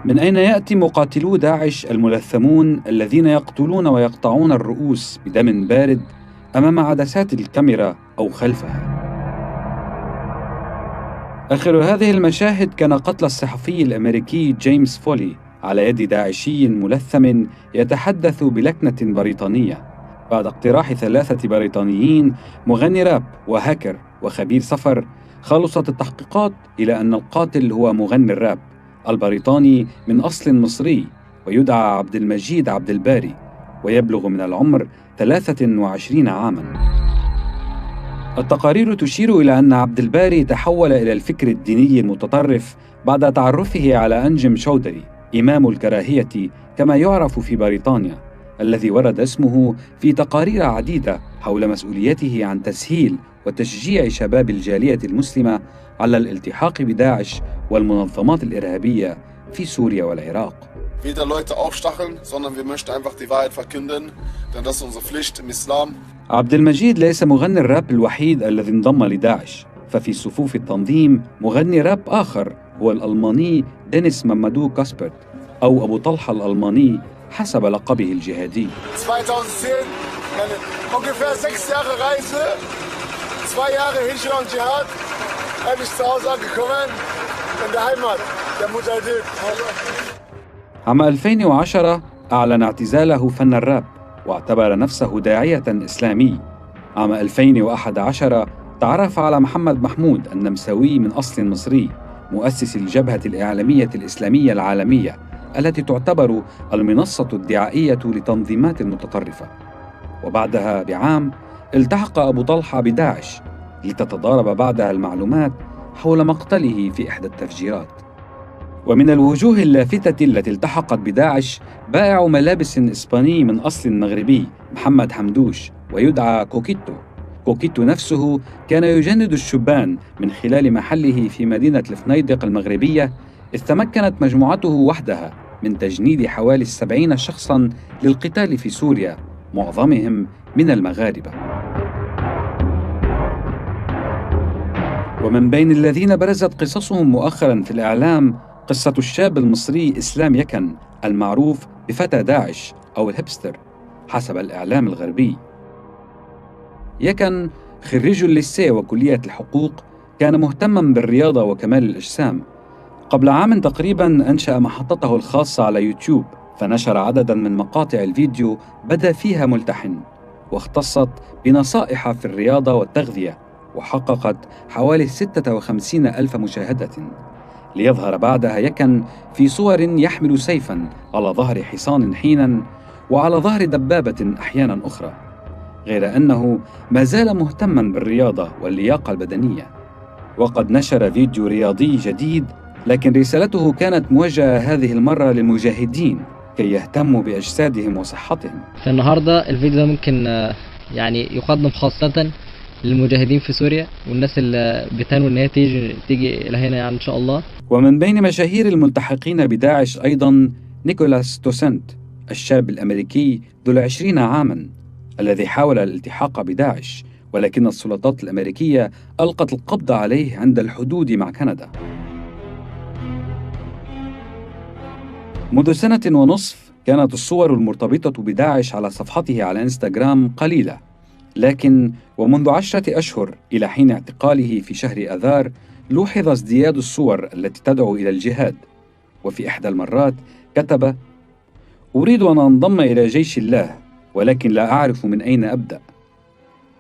من أين يأتي مقاتلو داعش الملثمون الذين يقتلون ويقطعون الرؤوس بدم بارد أمام عدسات الكاميرا أو خلفها؟ آخر هذه المشاهد كان قتل الصحفي الأمريكي جيمس فولي على يد داعشي ملثم يتحدث بلكنة بريطانية بعد اقتراح 3 بريطانيين، مغني راب وهاكر وخبير سفر. خلصت التحقيقات إلى أن القاتل هو مغني الراب البريطاني من أصل مصري ويدعى عبد المجيد عبد الباري، ويبلغ من العمر 23 عاماً. التقارير تشير إلى أن عبد الباري تحول إلى الفكر الديني المتطرف بعد تعرفه على أنجم شودري، إمام الكراهية كما يعرف في بريطانيا، الذي ورد اسمه في تقارير عديدة حول مسؤوليته عن تسهيل وتشجيع شباب الجالية المسلمة على الالتحاق بداعش والمنظمات الإرهابية في سوريا والعراق. Weder Leute aufstacheln, sondern wir möchten einfach die Wahrheit verkünden, denn das ist unsere Pflicht im Islam. عبد المجيد ليس مغني الراب الوحيد الذي انضم لداعش، ففي صفوف التنظيم مغني راب آخر هو الألماني دينيس مامادو كاسبرت أو أبو طلحة الألماني حسب لقبه الجهادي. 2010 ungefähr 6 Jahre Reise, 2 Jahre Hijra und Dschihad, endlich zu Hause angekommen in der Heimat der Mujahideen. عام 2010 أعلن اعتزاله فن الراب واعتبر نفسه داعية إسلامي. عام 2011 تعرف على محمد محمود النمساوي من أصل مصري، مؤسس الجبهة الإعلامية الإسلامية العالمية التي تعتبر المنصة الدعائية لتنظيمات متطرفة. وبعدها بعام التحق أبو طلحة بداعش لتتضارب بعدها المعلومات حول مقتله في إحدى التفجيرات. ومن الوجوه اللافتة التي التحقت بداعش بائع ملابس إسباني من أصل مغربي محمد حمدوش ويدعى كوكيتو. كوكيتو نفسه كان يجند الشبان من خلال محله في مدينة الفنيدق المغربية، إذ تمكنت مجموعته وحدها من تجنيد حوالي 70 شخصاً للقتال في سوريا، معظمهم من المغاربة. ومن بين الذين برزت قصصهم مؤخراً في الإعلام قصة الشاب المصري إسلام يكن المعروف بفتى داعش أو الهبستر حسب الإعلام الغربي. يكن خريج الليسيه وكلية الحقوق، كان مهتماً بالرياضة وكمال الأجسام. قبل عام تقريباً أنشأ محطته الخاصة على يوتيوب، فنشر عدداً من مقاطع الفيديو بدا فيها ملتحن، واختصت بنصائح في الرياضة والتغذية، وحققت حوالي 56,000 مشاهدة. ليظهر بعدها يكن في صور يحمل سيفاً على ظهر حصان حيناً وعلى ظهر دبابة أحياناً أخرى، غير أنه ما زال مهتماً بالرياضة واللياقة البدنية. وقد نشر فيديو رياضي جديد، لكن رسالته كانت موجهة هذه المرة للمجاهدين كي يهتموا بأجسادهم وصحتهم. فالنهاردة الفيديو ده ممكن يعني يقدم خاصة للمجاهدين في سوريا والناس اللي بتنوي ان هي تيجي الى هنا يعني ان شاء الله. ومن بين مشاهير الملتحقين بداعش ايضا نيكولاس توسنت، الشاب الامريكي ذو 20 عاما الذي حاول الالتحاق بداعش، ولكن السلطات الامريكيه القت القبض عليه عند الحدود مع كندا. منذ 1.5 سنة كانت الصور المرتبطة بداعش على صفحته على إنستغرام قليلة، لكن ومنذ 10 أشهر إلى حين اعتقاله في شهر آذار لوحظ ازدياد الصور التي تدعو إلى الجهاد. وفي إحدى المرات كتب: أريد أن أنضم إلى جيش الله، ولكن لا أعرف من أين أبدأ.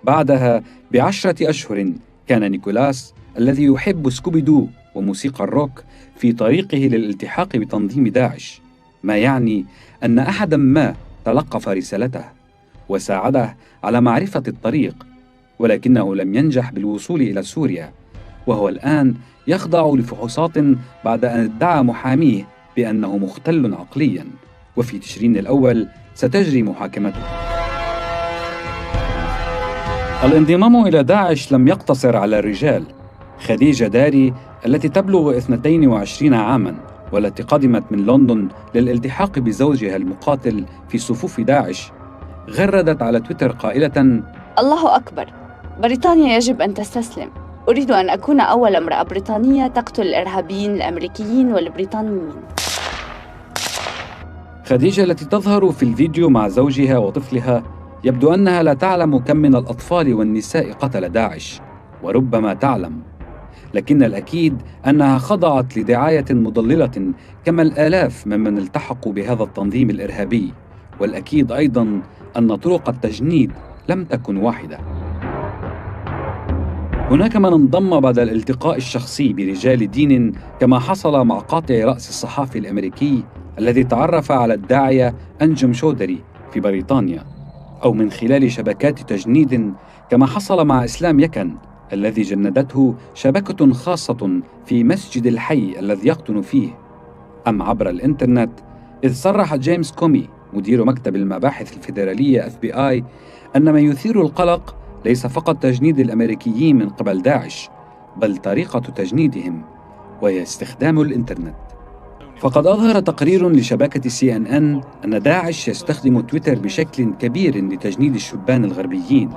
بعدها ب10 أشهر كان نيكولاس الذي يحب سكوبي دو وموسيقى الروك في طريقه للالتحاق بتنظيم داعش، ما يعني أن أحداً ما تلقف رسالته وساعده على معرفة الطريق، ولكنه لم ينجح بالوصول إلى سوريا، وهو الآن يخضع لفحوصات بعد أن ادعى محاميه بأنه مختل عقلياً، وفي تشرين الأول ستجري محاكمته. الانضمام إلى داعش لم يقتصر على الرجال. خديجة داري التي تبلغ 22 عاماً والتي قدمت من لندن للالتحاق بزوجها المقاتل في صفوف داعش غردت على تويتر قائلة: الله أكبر، بريطانيا يجب أن تستسلم. أريد أن أكون أول امرأة بريطانية تقتل الإرهابيين الأمريكيين والبريطانيين. خديجة التي تظهر في الفيديو مع زوجها وطفلها يبدو أنها لا تعلم كم من الأطفال والنساء قتل داعش، وربما تعلم، لكن الأكيد أنها خضعت لدعاية مضللة كما الآلاف ممن التحقوا بهذا التنظيم الإرهابي، والأكيد أيضاً أن طرق التجنيد لم تكن واحدة. هناك من انضم بعد الالتقاء الشخصي برجال دين كما حصل مع قاطع رأس الصحافي الأمريكي الذي تعرف على الداعية أنجم شودري في بريطانيا، أو من خلال شبكات تجنيد كما حصل مع إسلام يكن الذي جندته شبكة خاصة في مسجد الحي الذي يقطن فيه، أم عبر الإنترنت، إذ صرح جيمس كومي مدير مكتب المباحث الفيدرالية FBI أن ما يثير القلق ليس فقط تجنيد الأمريكيين من قبل داعش، بل طريقة تجنيدهم وهي استخدام الإنترنت. فقد أظهر تقرير لشبكة CNN أن داعش يستخدم تويتر بشكل كبير لتجنيد الشبان الغربيين.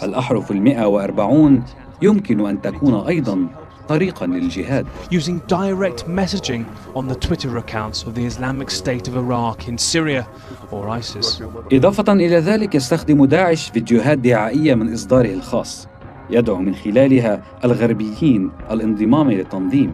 الأحرف 140 يمكن أن تكون أيضاً طريقاً للجهاد. Using direct messaging on the Twitter accounts of the Islamic State of Iraq in Syria or ISIS. إضافة إلى ذلك يستخدم داعش فيديوهات دعائية من إصداره الخاص يدعو من خلالها الغربيين الانضمام للتنظيم،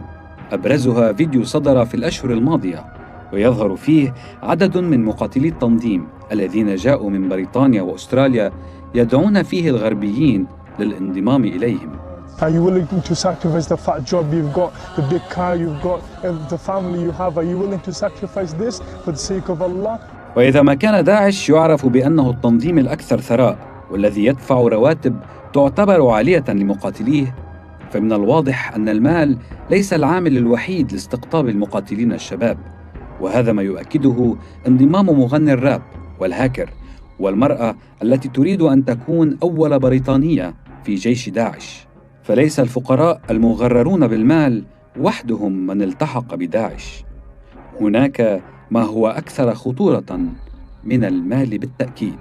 أبرزها فيديو صدر في الأشهر الماضية ويظهر فيه عدد من مقاتلي التنظيم الذين جاءوا من بريطانيا وأستراليا يدعون فيه الغربيين للانضمام إليهم. Are you willing to sacrifice the fat job you've got, the big car you've got, and the family you have? Are you willing to sacrifice this for the sake of Allah? وإذا ما كان داعش يعرف بأنه التنظيم الأكثر ثراء والذي يدفع رواتب تعتبر عالية لمقاتليه، فمن الواضح أن المال ليس العامل الوحيد لاستقطاب المقاتلين الشباب، وهذا ما يؤكده انضمام مغني الراب والهاكر والمرأة التي تريد أن تكون أول بريطانية في جيش داعش. فليس الفقراء المغررون بالمال وحدهم من التحق بداعش، هناك ما هو أكثر خطورة من المال بالتأكيد.